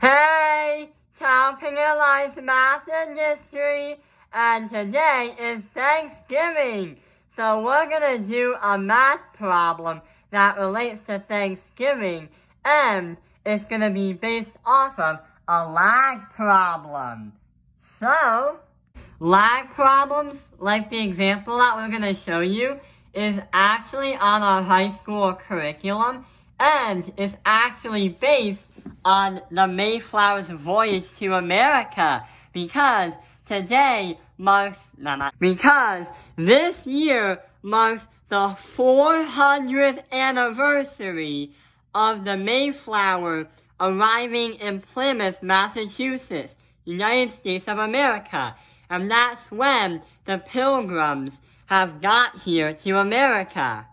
Hey, Topping Life Math and History, and today is Thanksgiving. So we're going to do a math problem that relates to Thanksgiving, and it's going to be based off of a lag problem. So, lag problems, like the example that we're going to show you, is actually on our high school curriculum, and it's actually based on the Mayflower's voyage to America, because this year marks the 400th anniversary of the Mayflower arriving in Plymouth, Massachusetts, United States of America, and that's when the Pilgrims have got here to America.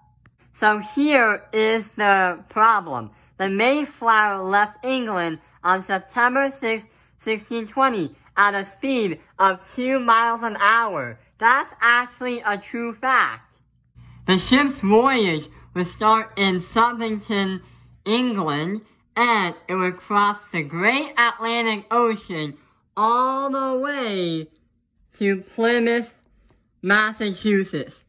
So here is the problem. The Mayflower left England on September 6, 1620 at a speed of 2 miles an hour. That's actually a true fact. The ship's voyage would start in Southampton, England, and it would cross the Great Atlantic Ocean all the way to Plymouth, Massachusetts.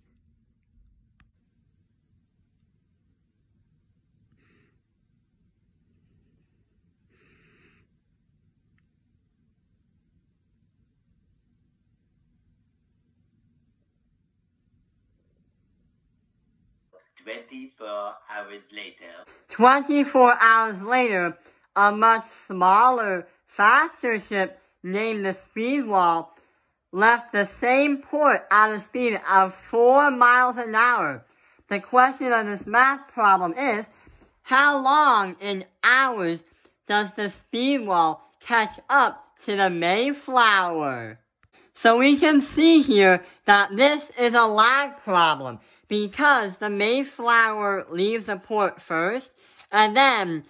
"24 hours later, a much smaller, faster ship named the Speedwell left the same port at a speed of 4 miles an hour. The question of this math problem is, how long in hours does the Speedwell catch up to the Mayflower?" So we can see here that this is a lag problem, because the Mayflower leaves the port first, and then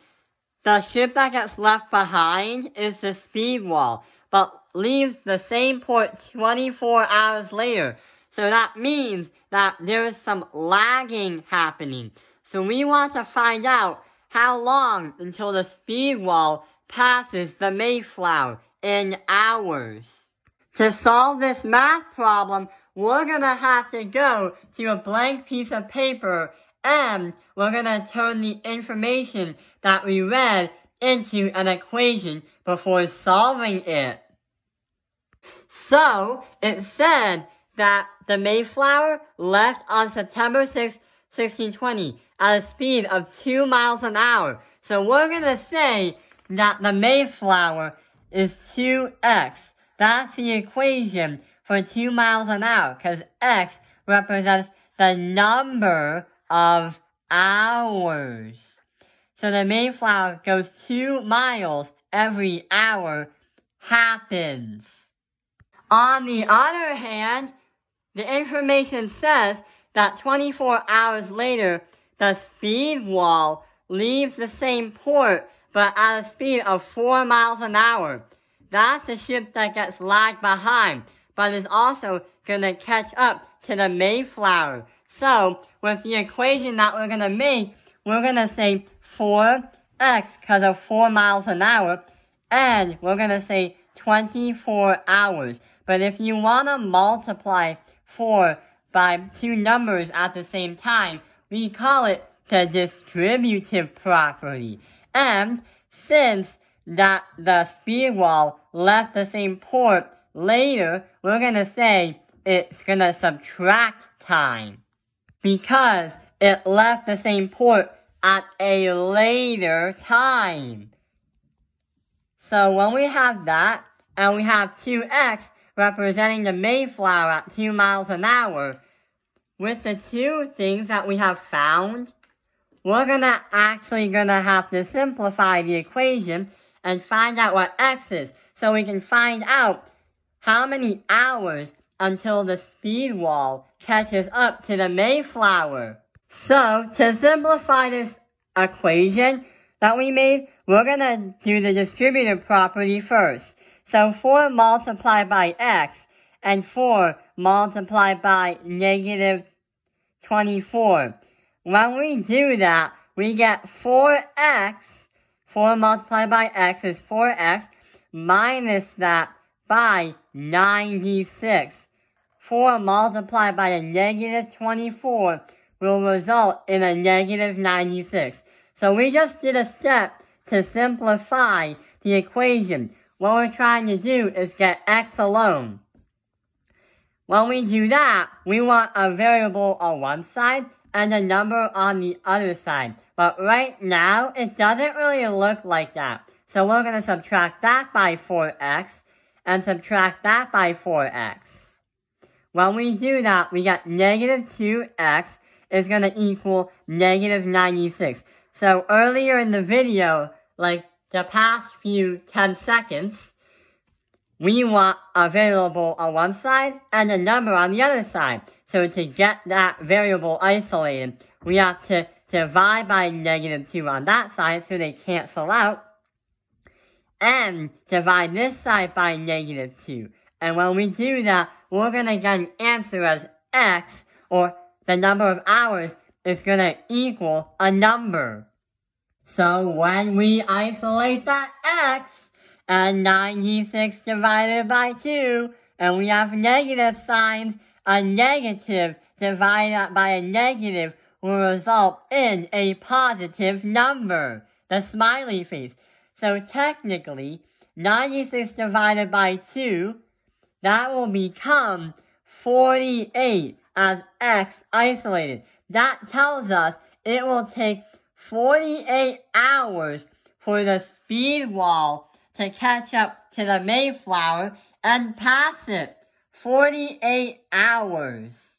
the ship that gets left behind is the Speedwell, but leaves the same port 24 hours later. So that means that there's some lagging happening. So we want to find out how long until the Speedwell passes the Mayflower in hours. To solve this math problem, we're going to have to go to a blank piece of paper, and we're going to turn the information that we read into an equation before solving it. So, it said that the Mayflower left on September 6, 1620 at a speed of 2 miles an hour. So we're going to say that the Mayflower is 2x. That's the equation for 2 miles an hour, because x represents the number of hours. So the Mayflower goes 2 miles every hour happens. On the other hand, the information says that 24 hours later, the Speedwell leaves the same port, but at a speed of 4 miles an hour. That's the ship that gets lagged behind, but is also going to catch up to the Mayflower. So, with the equation that we're going to make, we're going to say 4x because of 4 miles an hour, and we're going to say 24 hours. But if you want to multiply 4 by two numbers at the same time, we call it the distributive property. And since that the Speedwell left the same port later, we're going to say it's going to subtract time, because it left the same port at a later time. So when we have that, and we have 2x representing the Mayflower at 2 miles an hour, with the two things that we have found, we're actually gonna have to simplify the equation and find out what x is, so we can find out how many hours until the Speedwell catches up to the Mayflower. So, to simplify this equation that we made, we're gonna do the distributive property first. So 4 multiplied by x and 4 multiplied by negative 24. When we do that, we get 4x 4 multiplied by x is 4x, minus that by 96. 4 multiplied by a negative 24 will result in a negative 96. So we just did a step to simplify the equation. What we're trying to do is get x alone. When we do that, we want a variable on one side and a number on the other side. But right now, it doesn't really look like that. So we're going to subtract that by 4x and subtract that by 4x. When we do that, we get negative 2x is going to equal negative 96. So earlier in the video, like the past few 10 seconds, we want a variable on one side and a number on the other side. So to get that variable isolated, we have to divide by negative 2 on that side so they cancel out, and divide this side by negative 2. And when we do that, we're going to get an answer as x, or the number of hours, is going to equal a number. So when we isolate that x, and 96 divided by 2, and we have negative signs, a negative divided by a negative will result in a positive number, the smiley face. So technically, 96 divided by 2, that will become 48 as x isolated. That tells us it will take 48 hours for the speed wall to catch up to the Mayflower and pass it. 48 hours.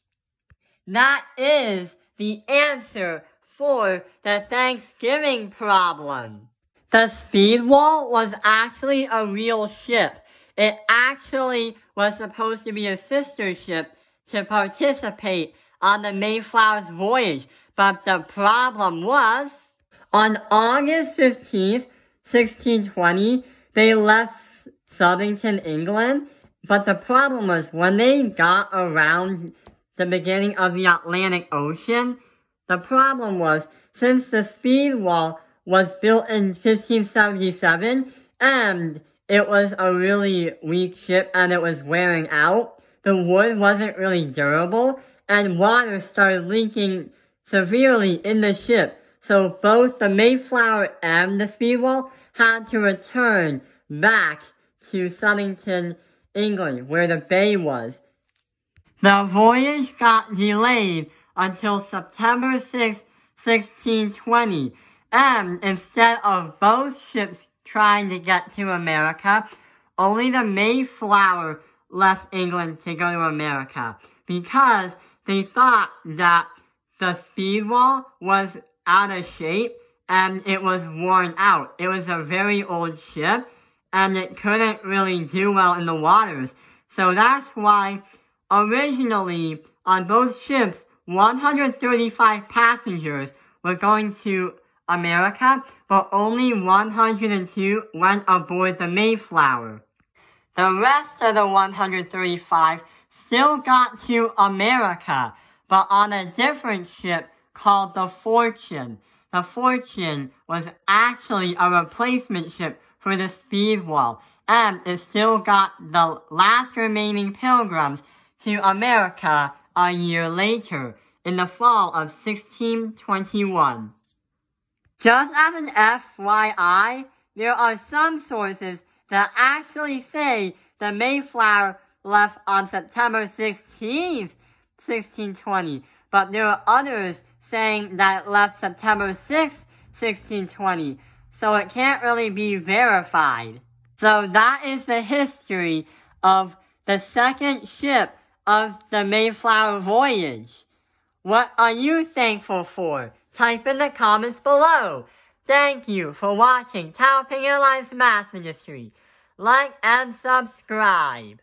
That is the answer for the Thanksgiving problem. The speed wall was actually a real ship. It actually was supposed to be a sister ship to participate on the Mayflower's voyage. But the problem was, on August 15th, 1620, they left Southington, England, but the problem was when they got around the beginning of the Atlantic Ocean, the problem was since the speed wall was built in 1577 and it was a really weak ship and it was wearing out, the wood wasn't really durable and water started leaking severely in the ship. So both the Mayflower and the Speedwell had to return back to Southington, England, where the bay was. The voyage got delayed until September 6, 1620, and instead of both ships trying to get to America, only the Mayflower left England to go to America, because they thought that the Speedwell was out of shape and it was worn out. It was a very old ship and it couldn't really do well in the waters. So that's why originally on both ships 135 passengers were going to America, but only 102 went aboard the Mayflower. The rest of the 135 still got to America, but on a different ship called the Fortune. The Fortune was actually a replacement ship for the Speedwell, and it still got the last remaining pilgrims to America a year later, in the fall of 1621. Just as an FYI, there are some sources that actually say the Mayflower left on September 16th, 1620, but there are others saying that it left September 6th, 1620, so it can't really be verified. So that is the history of the second ship of the Mayflower voyage. What are you thankful for? Type in the comments below. Thank you for watching Tao Ping Airlines Math Industry. Like and subscribe.